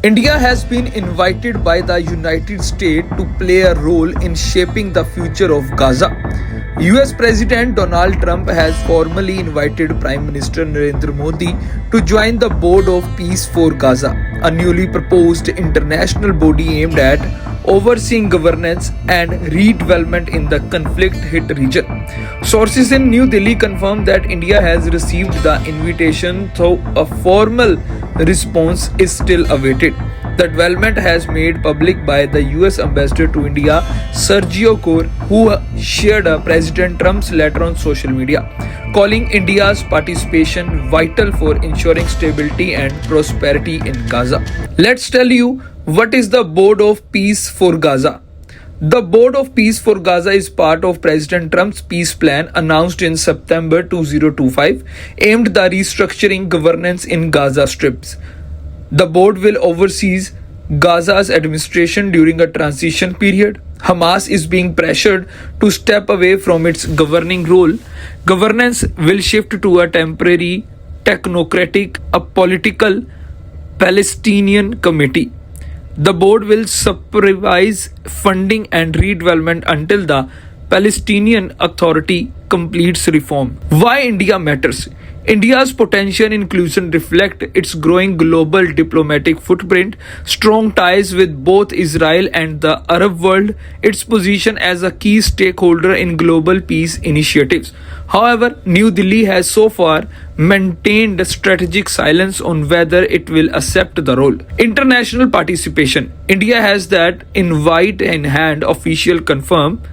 India has been invited by the United States to play a role in shaping the future of Gaza. US President Donald Trump has formally invited Prime Minister Narendra Modi to join the Board of Peace for Gaza, a newly proposed international body aimed at overseeing governance and redevelopment in the conflict-hit region. Sources in New Delhi confirmed that India has received the invitation, though a formal response is still awaited. The development has made public by the US Ambassador to India, Sergio Corr, who shared President Trump's letter on social media, calling India's participation vital for ensuring stability and prosperity in Gaza. Let's tell you what is the Board of Peace for Gaza. The Board of Peace for Gaza is part of President Trump's peace plan announced in September 2025, aimed at restructuring governance in Gaza Strips. The board will oversee Gaza's administration during a transition period. Hamas is being pressured to step away from its governing role. Governance will shift to a temporary, technocratic, apolitical Palestinian committee. The board will supervise funding and redevelopment until the Palestinian Authority completes reform. Why India matters? India's potential inclusion reflects its growing global diplomatic footprint, strong ties with both Israel and the Arab world, its position as a key stakeholder in global peace initiatives. However, New Delhi has so far maintained strategic silence on whether it will accept the role. International participation. India has that invite in hand, official confirm.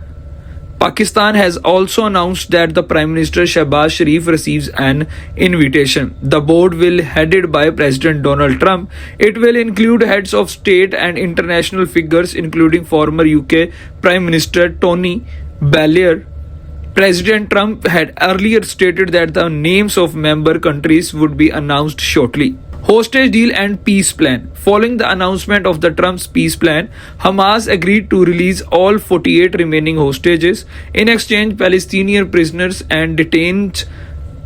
Pakistan has also announced that the Prime Minister Shehbaz Sharif receives an invitation. The board will headed by President Donald Trump. It will include heads of state and international figures including former UK Prime Minister Tony Blair. President Trump had earlier stated that the names of member countries would be announced shortly. Hostage deal and peace plan. Following the announcement of the Trump's peace plan, Hamas agreed to release all 48 remaining hostages. In exchange, Palestinian prisoners and detainees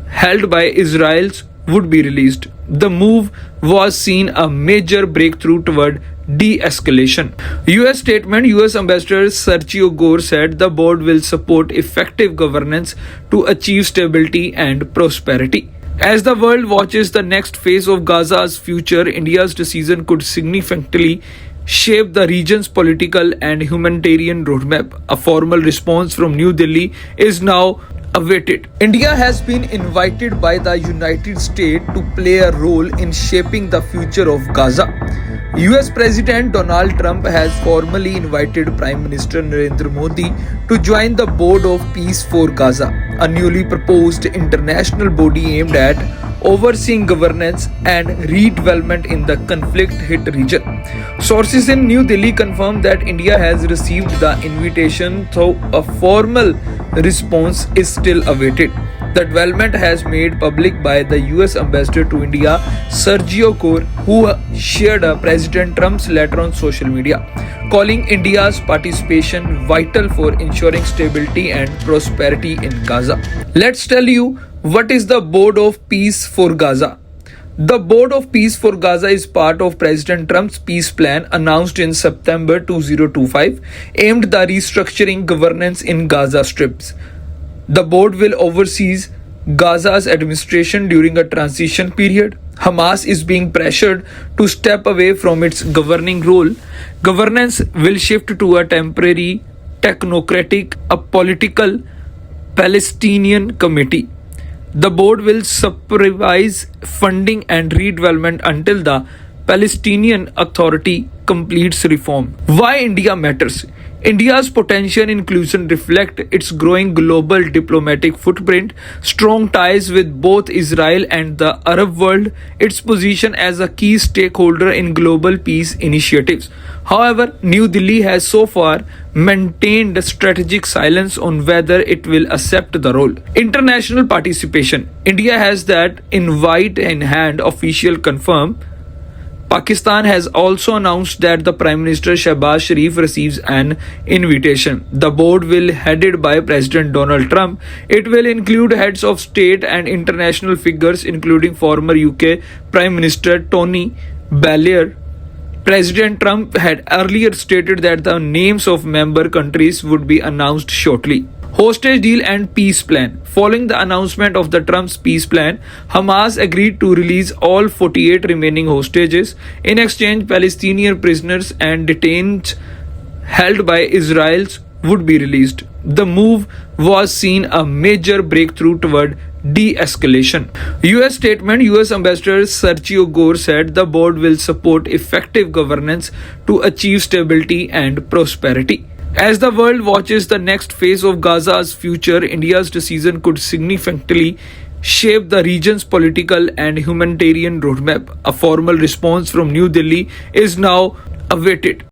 held by Israel would be released. The move was seen a major breakthrough toward de-escalation. US statement. US Ambassador Sergio Corr said the board will support effective governance to achieve stability and prosperity. As the world watches the next phase of Gaza's future, India's decision could significantly shape the region's political and humanitarian roadmap. A formal response from New Delhi is now awaited. India has been invited by the United States to play a role in shaping the future of Gaza. US President Donald Trump has formally invited Prime Minister Narendra Modi to join the Board of Peace for Gaza, a newly proposed international body aimed at overseeing governance and redevelopment in the conflict-hit region. Sources in New Delhi confirmed that India has received the invitation, though a formal response is still awaited. The development has made public by the US Ambassador to India, Sergio Corr, who shared President Trump's letter on social media, calling India's participation vital for ensuring stability and prosperity in Gaza. Let's tell you what is the Board of Peace for Gaza. The Board of Peace for Gaza is part of President Trump's peace plan announced in September 2025, aimed at restructuring governance in Gaza Strips. The board will oversee Gaza's administration during a transition period. Hamas is being pressured to step away from its governing role. Governance will shift to a temporary, technocratic, apolitical Palestinian committee. The board will supervise funding and redevelopment until the Palestinian Authority completes reform. Why India matters? India's potential inclusion reflects its growing global diplomatic footprint, strong ties with both Israel and the Arab world, its position as a key stakeholder in global peace initiatives. However, New Delhi has so far maintained strategic silence on whether it will accept the role. International participation. India has that invite in hand, official confirm. Pakistan has also announced that the Prime Minister Shehbaz Sharif receives an invitation. The board will headed by President Donald Trump. It will include heads of state and international figures including former UK Prime Minister Tony Blair. President Trump had earlier stated that the names of member countries would be announced shortly. Hostage deal and peace plan. Following the announcement of the Trump's peace plan, Hamas agreed to release all 48 remaining hostages. In exchange, Palestinian prisoners and detainees held by Israel would be released. The move was seen a major breakthrough toward de-escalation. US statement. US Ambassador Sergio Gore said the board will support effective governance to achieve stability and prosperity. As the world watches the next phase of Gaza's future, India's decision could significantly shape the region's political and humanitarian roadmap. A formal response from New Delhi is now awaited.